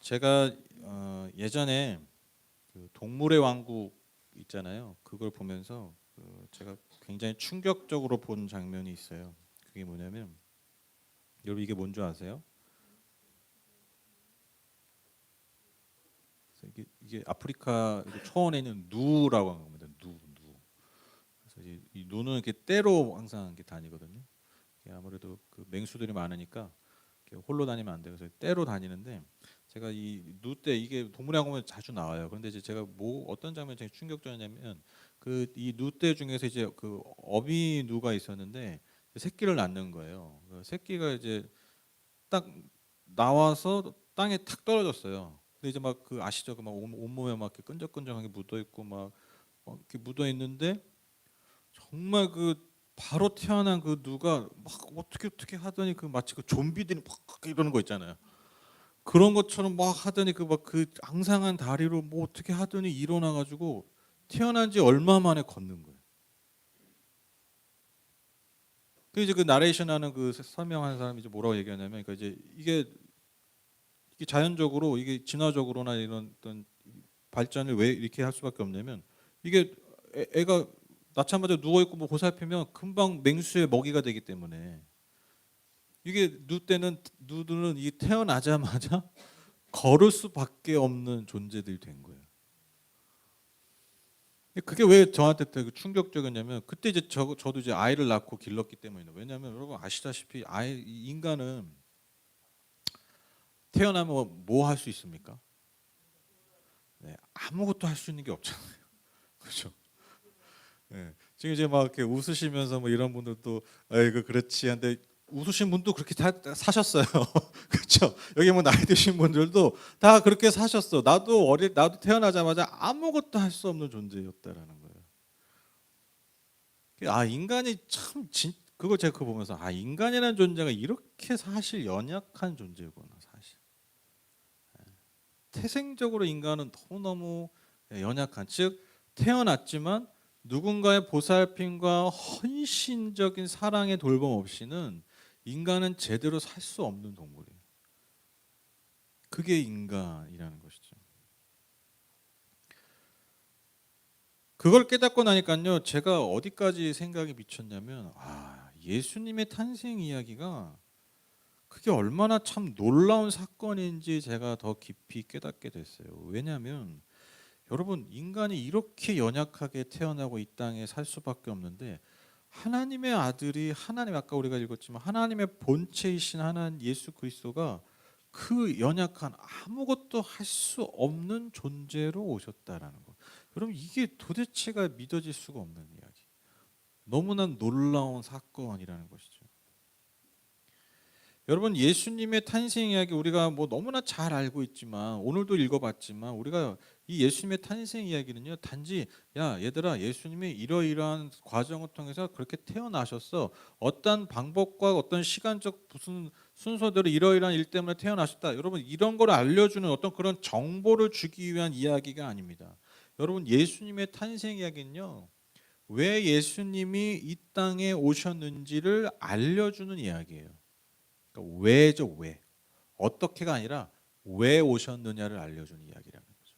제가 예전에 그 동물의 왕국 있잖아요. 그걸 보면서 제가 굉장히 충격적으로 본 장면이 있어요. 그게 뭐냐면 여러분 이게 뭔 줄 아세요? 그래서 이게 아프리카 초원에 있는 누라고 하는 겁니다. 누. 그래서 이 누는 이렇게 떼로 항상 이렇게 다니거든요. 이게 아무래도 그 맹수들이 많으니까 이렇게 홀로 다니면 안 돼요. 그래서 떼로 다니는데 제가 이 누떼 이게 동물의 왕국에 자주 나와요. 그런데 이제 제가 뭐 어떤 장면이 되게 충격적이냐면 그 이 누떼 중에서 이제 그 어미 누가 있었는데 새끼를 낳는 거예요. 그 새끼가 이제 딱 나와서 땅에 탁 떨어졌어요. 근데 이제 막 그 아시죠? 그 막 온몸에 막 이렇게 끈적끈적하게 묻어 있고 막 이렇게 묻어 있는데 정말 그 바로 태어난 그 누가 막 어떻게 하더니 그 마치 그 좀비들이 막 이러는 거 있잖아요. 그런 것처럼 막 하더니 그 막 그 앙상한 다리로 뭐 어떻게 하더니 일어나 가지고 태어난 지 얼마 만에 걷는 거예요. 그 이제 그 나레이션하는 그 설명하는 사람이 이제 뭐라고 얘기하냐면 그러니까 이제 이게 자연적으로 이게 진화적으로나 이런 어떤 발전을 왜 이렇게 할 수밖에 없냐면 이게 애가 낳자마자 누워 있고 뭐 보살피면 금방 맹수의 먹이가 되기 때문에 이게 누들은 이 태어나자마자 걸을 수밖에 없는 존재들이 된 거예요. 그게 왜 저한테 되게 충격적이었냐면 그때 이제 저도 이제 아이를 낳고 길렀기 때문이에요. 왜냐하면 여러분 아시다시피 인간은 태어나면 뭐 할 수 있습니까? 네, 아무것도 할 수 있는 게 없잖아요. 그렇죠? 네. 지금 이제 막 이렇게 웃으시면서 뭐 이런 분들도 아이고 그렇지 한데 웃으신 분도 그렇게 다 사셨어요. 그렇죠? 여기 뭐 나이 드신 분들도 다 그렇게 사셨어. 나도 태어나자마자 아무것도 할 수 없는 존재였다라는 거예요. 인간이 참 그거 제가 그거 보면서 인간이라는 존재가 이렇게 사실 연약한 존재구나 사실. 태생적으로 인간은 너무너무 연약한 즉 태어났지만 누군가의 보살핌과 헌신적인 사랑의 돌봄 없이는 인간은 제대로 살 수 없는 동물이에요. 그게 인간이라는 것이죠. 그걸 깨닫고 나니까요, 제가 어디까지 생각이 미쳤냐면, 예수님의 탄생 이야기가 그게 얼마나 참 놀라운 사건인지 제가 더 깊이 깨닫게 됐어요. 왜냐하면 여러분 인간이 이렇게 연약하게 태어나고 이 땅에 살 수밖에 없는데 하나님의 아들이 하나님 아까 우리가 읽었지만 하나님의 본체이신 하나님 예수 그리스도가 그 연약한 아무것도 할 수 없는 존재로 오셨다라는 거. 여러분 이게 도대체가 믿어질 수가 없는 이야기. 너무나 놀라운 사건이라는 것이죠. 여러분 예수님의 탄생 이야기 우리가 뭐 너무나 잘 알고 있지만 오늘도 읽어봤지만 우리가 이 예수님의 탄생 이야기는요 단지 야 얘들아 예수님이 이러이러한 과정을 통해서 그렇게 태어나셨어 어떤 방법과 어떤 시간적 무슨 순서대로 이러이러한 일 때문에 태어나셨다 여러분 이런 걸 알려주는 어떤 그런 정보를 주기 위한 이야기가 아닙니다. 여러분 예수님의 탄생 이야기는요 왜 예수님이 이 땅에 오셨는지를 알려주는 이야기예요. 그러니까 왜죠 왜 어떻게가 아니라 왜 오셨느냐를 알려주는 이야기라는 거죠.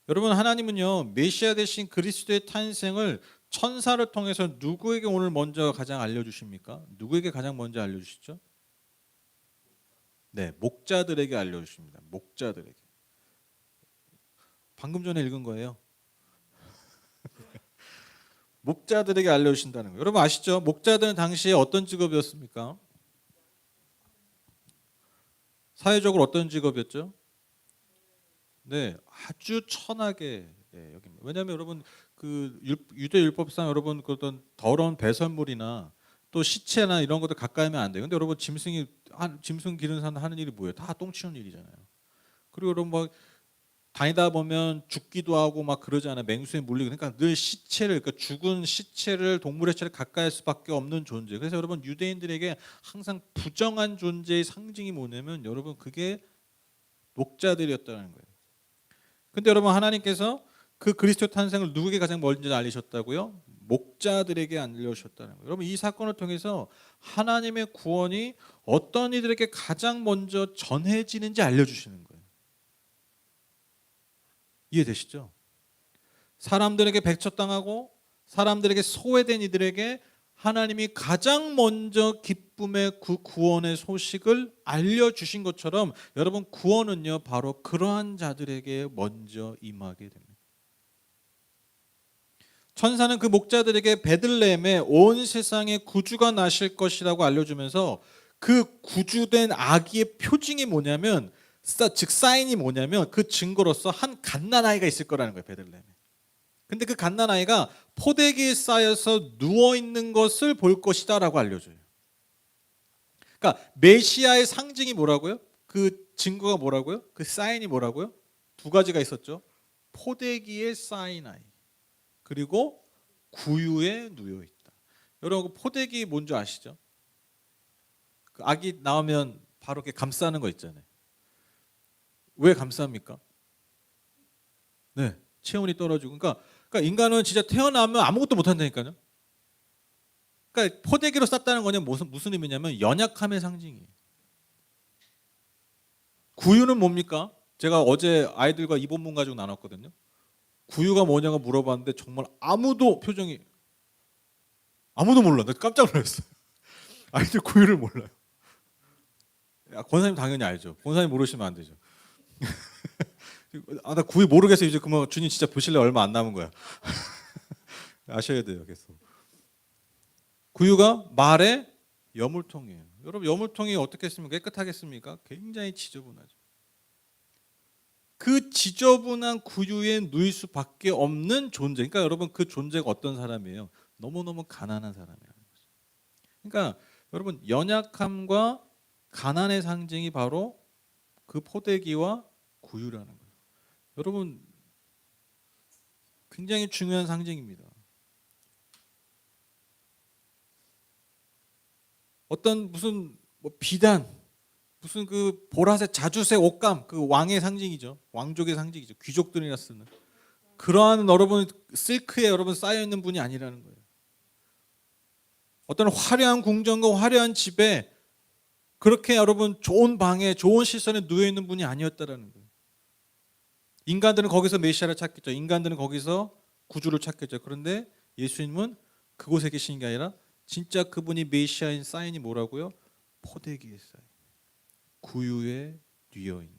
여러분 하나님은요 메시아 대신 그리스도의 탄생을 천사를 통해서 누구에게 오늘 먼저 가장 알려주십니까? 누구에게 가장 먼저 알려주시죠? 네 목자들에게 알려주십니다. 목자들에게 방금 전에 읽은 거예요. 목자들에게 알려주신다는 거예요. 여러분 아시죠? 목자들은 당시에 어떤 직업이었습니까? 사회적으로 어떤 직업이었죠? 네, 아주 천하게 여깁니다. 왜냐하면 여러분 그 유대 율법상 여러분 그 어떤 더러운 배설물이나 또 시체나 이런 것들 가까이 하면 안 돼요. 근데 여러분 짐승 기르는 사람 하는 일이 뭐예요? 다 똥 치우는 일이잖아요. 그리고 여러분 막 다니다 보면 죽기도 하고 막 그러잖아요. 맹수에 물리고 그러니까 늘 시체를 그러니까 죽은 시체를 동물의 시체를 가까이 할 수밖에 없는 존재. 그래서 여러분 유대인들에게 항상 부정한 존재의 상징이 뭐냐면 여러분 그게 목자들이었다는 거예요. 근데 여러분 하나님께서 그 그리스도 탄생을 누구에게 가장 먼저 알리셨다고요? 목자들에게 알려주셨다는 거예요. 여러분 이 사건을 통해서 하나님의 구원이 어떤 이들에게 가장 먼저 전해지는지 알려주시는 거예요. 이해되시죠? 사람들에게 배척당하고 사람들에게 소외된 이들에게 하나님이 가장 먼저 기쁨의 그 구원의 소식을 알려주신 것처럼 여러분 구원은요 바로 그러한 자들에게 먼저 임하게 됩니다. 천사는 그 목자들에게 베들레헴에 온 세상에 구주가 나실 것이라고 알려주면서 그 구주된 아기의 표징이 뭐냐면 즉 사인이 뭐냐면 그 증거로서 한 갓난아이가 있을 거라는 거예요. 베들레헴에. 근데 그 갓난아이가 포대기에 쌓여서 누워있는 것을 볼 것이다 라고 알려줘요. 그러니까 메시아의 상징이 뭐라고요? 그 증거가 뭐라고요? 그 사인이 뭐라고요? 두 가지가 있었죠. 포대기에 쌓인 아이 그리고 구유에 누워있다. 여러분 포대기 뭔지 아시죠? 그 아기 나오면 바로 이렇게 감싸는 거 있잖아요. 왜 감쌉니까? 네, 체온이 떨어지고. 그러니까 인간은 진짜 태어나면 아무것도 못한다니까요. 그러니까 포대기로 쌌다는 거는 무슨 의미냐면 연약함의 상징이에요. 구유는 뭡니까? 제가 어제 아이들과 이 본문 가지고 나눴거든요. 구유가 뭐냐고 물어봤는데 정말 아무도 표정이 아무도 몰라. 나 깜짝 놀랐어요. 아이들 구유를 몰라요. 권사님 당연히 알죠. 권사님 모르시면 안 되죠. 나 구유 모르겠어. 이제 그만 주님 진짜 보실래 얼마 안 남은 거야. 아셔야 돼요. 계속. 구유가 말의 여물통이에요. 여러분 여물통이 어떻겠습니까? 깨끗하겠습니까? 굉장히 지저분하죠. 그 지저분한 구유에 누일 수밖에 없는 존재. 그러니까 여러분 그 존재가 어떤 사람이에요? 너무너무 가난한 사람이라는 거죠. 그러니까 여러분 연약함과 가난의 상징이 바로 그 포대기와 구유라는 거예요. 여러분 굉장히 중요한 상징입니다. 어떤 무슨 비단, 무슨 그 보라색 자주색 옷감, 그 왕의 상징이죠. 왕족의 상징이죠. 귀족들이나 쓰는 그러한 여러분 실크에 여러분 쌓여 있는 분이 아니라는 거예요. 어떤 화려한 궁전과 화려한 집에 그렇게 여러분 좋은 방에 좋은 시선에 누워 있는 분이 아니었다라는 거예요. 인간들은 거기서 메시아를 찾겠죠. 인간들은 거기서 구주를 찾겠죠. 그런데 예수님은 그곳에 계시는 게 아니라 진짜 그분이 메시아인 사인이 뭐라고요? 포대기의 사인. 구유에 뉘어 있는.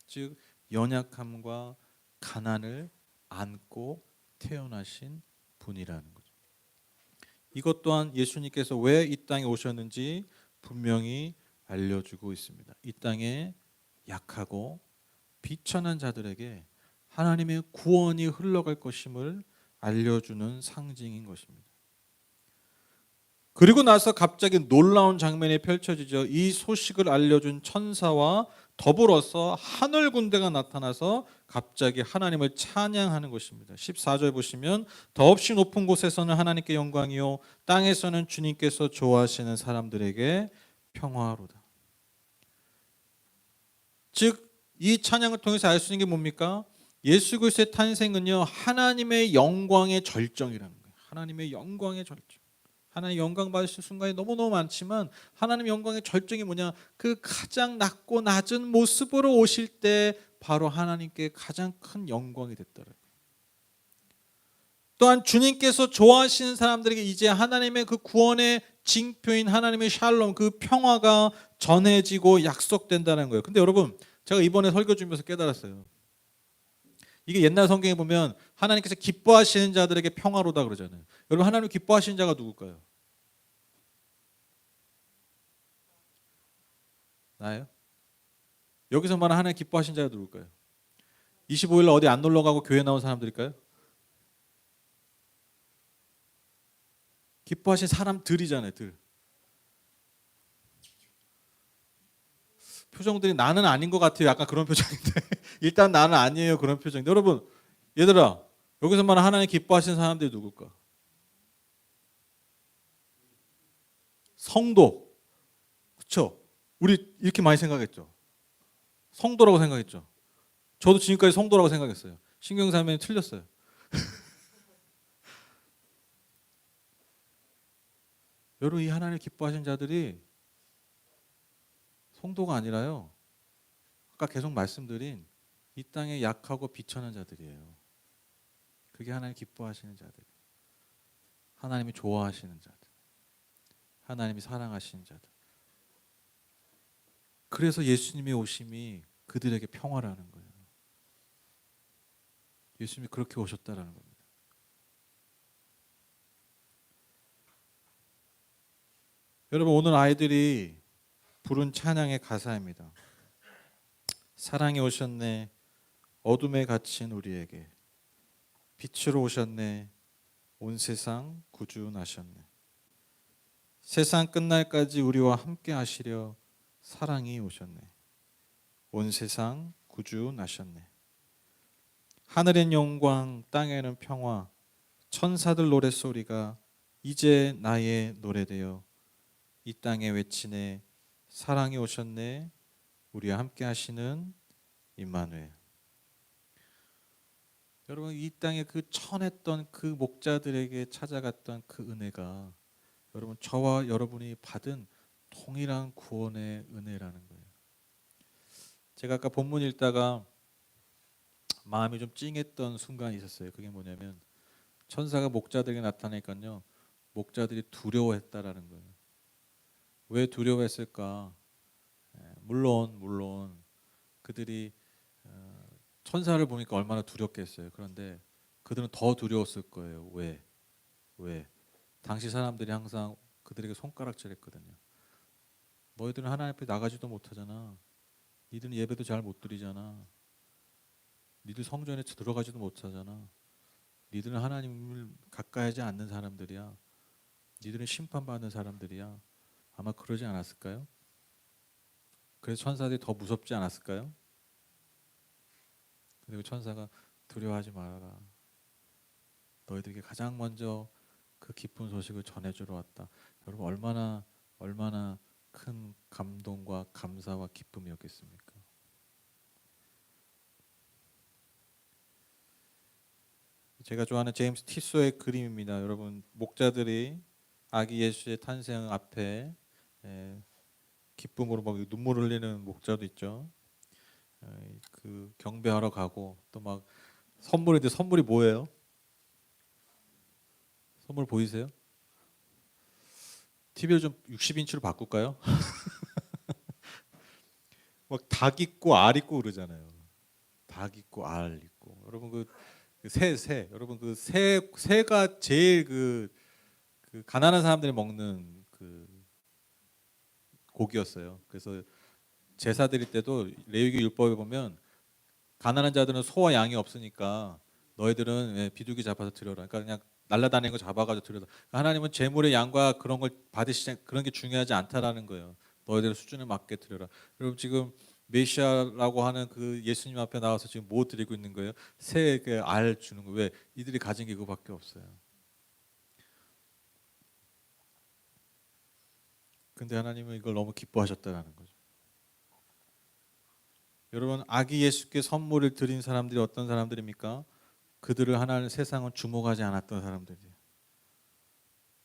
즉 연약함과 가난을 안고 태어나신 분이라는 거죠. 이것 또한 예수님께서 왜 이 땅에 오셨는지 분명히 알려주고 있습니다. 이 땅에 약하고 비천한 자들에게 하나님의 구원이 흘러갈 것임을 알려주는 상징인 것입니다. 그리고 나서 갑자기 놀라운 장면이 펼쳐지죠. 이 소식을 알려준 천사와 더불어서 하늘 군대가 나타나서 갑자기 하나님을 찬양하는 것입니다. 14절 보시면 더없이 높은 곳에서는 하나님께 영광이요 땅에서는 주님께서 좋아하시는 사람들에게 평화로다. 즉 이 찬양을 통해서 알 수 있는 게 뭡니까? 예수 그리스도의 탄생은요 하나님의 영광의 절정이라는 거예요. 하나님의 영광의 절정. 하나님 영광 받으실 순간이 너무너무 많지만 하나님 영광의 절정이 뭐냐? 그 가장 낮고 낮은 모습으로 오실 때 바로 하나님께 가장 큰 영광이 됐더라고요. 또한 주님께서 좋아하시는 사람들에게 이제 하나님의 그 구원의 징표인 하나님의 샬롬 그 평화가 전해지고 약속된다는 거예요. 근데 여러분 제가 이번에 설교 준비해서 깨달았어요. 이게 옛날 성경에 보면 하나님께서 기뻐하시는 자들에게 평화로다 그러잖아요. 여러분 하나님 기뻐하시는 자가 누굴까요? 나예요? 여기서 말하는 하나님 기뻐하시는 자가 누굴까요? 25일 어디 안 놀러 가고 교회 나온 사람들일까요? 기뻐하신 사람들이잖아요. 들. 표정들이 나는 아닌 것 같아요. 약간 그런 표정인데 일단 나는 아니에요. 그런 표정인데 여러분 얘들아 여기서 말하는 하나님 기뻐하시는 사람들이 누굴까? 성도. 그렇죠? 우리 이렇게 많이 생각했죠. 성도라고 생각했죠. 저도 지금까지 성도라고 생각했어요. 신경사면이 틀렸어요. 여러분, 이 하나님을 기뻐하시는 자들이 성도가 아니라요, 아까 계속 말씀드린 이 땅에 약하고 비천한 자들이에요. 그게 하나님 기뻐하시는 자들, 하나님이 좋아하시는 자들, 하나님이 사랑하시는 자들. 그래서 예수님의 오심이 그들에게 평화라는 거예요. 예수님이 그렇게 오셨다라는 겁니다. 여러분, 오늘 아이들이 부른 찬양의 가사입니다. 사랑이 오셨네, 어둠에 갇힌 우리에게 빛으로 오셨네, 온 세상 구주나셨네. 세상 끝날까지 우리와 함께 하시려 사랑이 오셨네, 온 세상 구주나셨네. 하늘엔 영광, 땅에는 평화, 천사들 노랫소리가 이제 나의 노래되어 이 땅에 외치네, 사랑이 오셨네, 우리와 함께 하시는 임마누엘. 여러분, 이 땅에 그 천했던 그 목자들에게 찾아갔던 그 은혜가 여러분, 저와 여러분이 받은 동일한 구원의 은혜라는 거예요. 제가 아까 본문 읽다가 마음이 좀 찡했던 순간이 있었어요. 그게 뭐냐면 천사가 목자들에게 나타나니까요, 목자들이 두려워했다라는 거예요. 왜 두려워했을까? 물론 그들이 천사를 보니까 얼마나 두렵겠어요. 그런데 그들은 더 두려웠을 거예요. 왜? 왜? 당시 사람들이 항상 그들에게 손가락질했거든요. 너희들은 하나님 앞에 나가지도 못하잖아. 니들은 예배도 잘 못 드리잖아. 니들 성전에 들어가지도 못하잖아. 니들은 하나님을 가까이 하지 않는 사람들이야. 니들은 심판받는 사람들이야. 아마 그러지 않았을까요? 그래서 천사들이 더 무섭지 않았을까요? 그리고 천사가 두려워하지 말아라. 너희들에게 가장 먼저 그 기쁜 소식을 전해주러 왔다. 여러분, 얼마나 큰 감동과 감사와 기쁨이었겠습니까? 제가 좋아하는 제임스 티소의 그림입니다. 여러분, 목자들이 아기 예수의 탄생 앞에 기쁨으로 막 눈물 흘리는 목자도 있죠. 그 경배하러 가고 또 막 선물인데, 선물이 뭐예요? 선물 보이세요? TV를 좀 60인치로 바꿀까요? 막 닭 있고 알 있고 그러잖아요. 닭 있고 알 있고. 여러분, 새 여러분, 그 새가 제일 그 가난한 사람들이 먹는 그 고기였어요. 그래서 제사 드릴 때도 레위기 율법에 보면 가난한 자들은 소와 양이 없으니까 너희들은 비둘기 잡아서 드려라. 그러니까 그냥 날라다니는 거 잡아가지고 드려라. 하나님은 재물의 양과 그런 걸 받으시지, 그런 게 중요하지 않다라는 거예요. 너희들의 수준에 맞게 드려라. 여러분, 지금 메시아라고 하는 그 예수님 앞에 나와서 지금 뭐 드리고 있는 거예요? 새에게 알 주는 거. 왜? 이들이 가진 게 그거밖에 없어요. 근데 하나님은 이걸 너무 기뻐하셨다라는 거죠. 여러분, 아기 예수께 선물을 드린 사람들이 어떤 사람들입니까? 그들을 하나님, 세상은 주목하지 않았던 사람들이에요.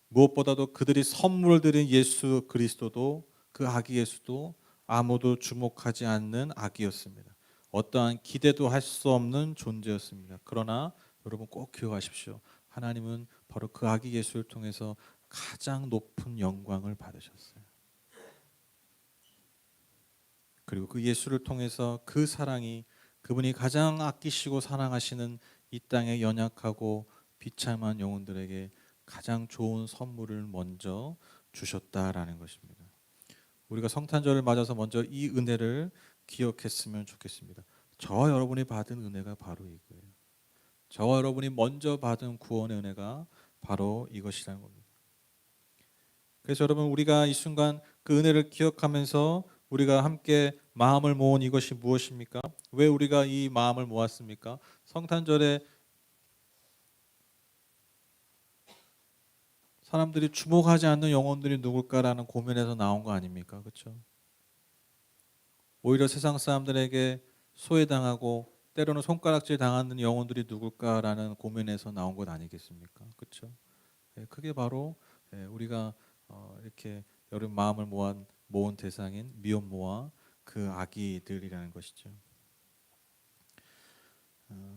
무엇보다도 그들이 선물을 드린 예수 그리스도도, 그 아기 예수도 아무도 주목하지 않는 아기였습니다. 어떠한 기대도 할 수 없는 존재였습니다. 그러나 여러분, 꼭 기억하십시오. 하나님은 바로 그 아기 예수를 통해서 가장 높은 영광을 받으셨어요. 그리고 그 예수를 통해서 그 사랑이, 그분이 가장 아끼시고 사랑하시는 이 땅의 연약하고 비참한 영혼들에게 가장 좋은 선물을 먼저 주셨다라는 것입니다. 우리가 성탄절을 맞아서 먼저 이 은혜를 기억했으면 좋겠습니다. 저와 여러분이 받은 은혜가 바로 이거예요. 저와 여러분이 먼저 받은 구원의 은혜가 바로 이것이라는 겁니다. 그래서 여러분, 우리가 이 순간 그 은혜를 기억하면서 우리가 함께 마음을 모은 이것이 무엇입니까? 왜 우리가 이 마음을 모았습니까? 성탄절에 사람들이 주목하지 않는 영혼들이 누굴까라는 고민에서 나온 거 아닙니까? 그렇죠? 오히려 세상 사람들에게 소외당하고 때로는 손가락질 당하는 영혼들이 누굴까라는 고민에서 나온 것 아니겠습니까? 그렇죠? 그게 바로 우리가 이렇게 여러분 마음을 모은 대상인 미혼모와 그 아기들이라는 것이죠.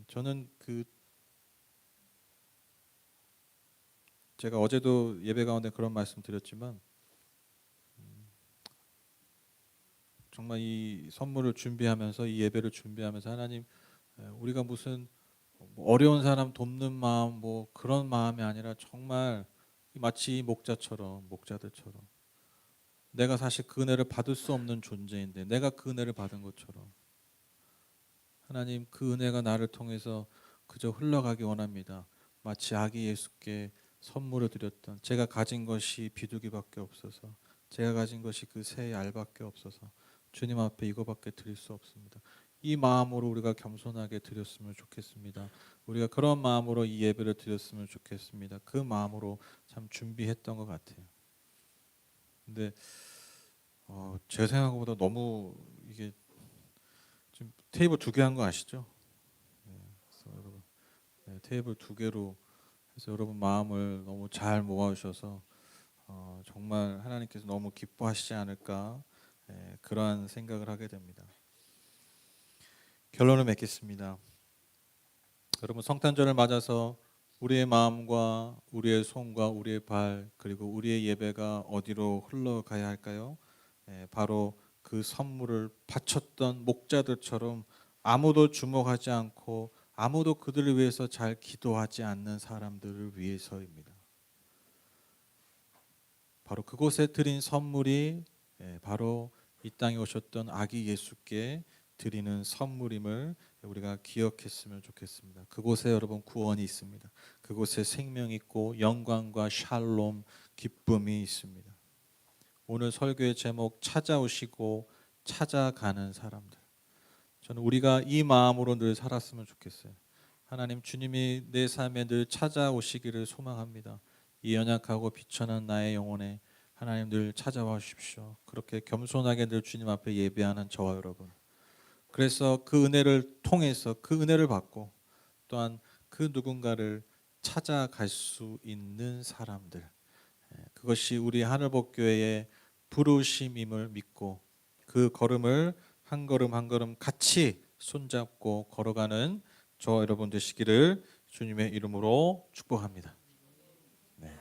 저는 제가 어제도 예배 가운데 그런 말씀 드렸지만 정말 이 선물을 준비하면서 이 예배를 준비하면서 하나님, 우리가 무슨 뭐 어려운 사람 돕는 마음 뭐 그런 마음이 아니라 정말 마치 이 목자들처럼 내가 사실 그 은혜를 받을 수 없는 존재인데 내가 그 은혜를 받은 것처럼 하나님, 그 은혜가 나를 통해서 그저 흘러가기 원합니다. 마치 아기 예수께 선물을 드렸던, 제가 가진 것이 비둘기밖에 없어서, 제가 가진 것이 그 새 알밖에 없어서 주님 앞에 이거밖에 드릴 수 없습니다. 이 마음으로 우리가 겸손하게 드렸으면 좋겠습니다. 우리가 그런 마음으로 이 예배를 드렸으면 좋겠습니다. 그 마음으로 참 준비했던 것 같아요. 근데 제 생각보다 너무 이게 지금 테이블 2개 한 거 아시죠? 그래서 여러분, 테이블 2개로 해서 여러분 마음을 너무 잘 모아주셔서 정말 하나님께서 너무 기뻐하시지 않을까, 그러한 생각을 하게 됩니다. 결론을 맺겠습니다. 여러분, 성탄절을 맞아서 우리의 마음과 우리의 손과 우리의 발 그리고 우리의 예배가 어디로 흘러가야 할까요? 바로 그 선물을 바쳤던 목자들처럼 아무도 주목하지 않고 아무도 그들을 위해서 잘 기도하지 않는 사람들을 위해서입니다. 바로 그곳에 드린 선물이 바로 이 땅에 오셨던 아기 예수께 드리는 선물임을 우리가 기억했으면 좋겠습니다. 그곳에 여러분 구원이 있습니다. 그곳에 생명이 있고 영광과 샬롬, 기쁨이 있습니다. 오늘 설교의 제목, 찾아오시고 찾아가는 사람들. 저는 우리가 이 마음으로 늘 살았으면 좋겠어요. 하나님, 주님이 내 삶에 늘 찾아오시기를 소망합니다. 이 연약하고 비천한 나의 영혼에 하나님 늘 찾아와 주십시오. 그렇게 겸손하게 늘 주님 앞에 예배하는 저와 여러분. 그래서 그 은혜를 통해서 그 은혜를 받고 또한 그 누군가를 찾아갈 수 있는 사람들. 그것이 우리 하늘복교회의 부르심임을 믿고 그 걸음을 한 걸음 한 걸음 같이 손잡고 걸어가는 저와 여러분 되시기를 주님의 이름으로 축복합니다.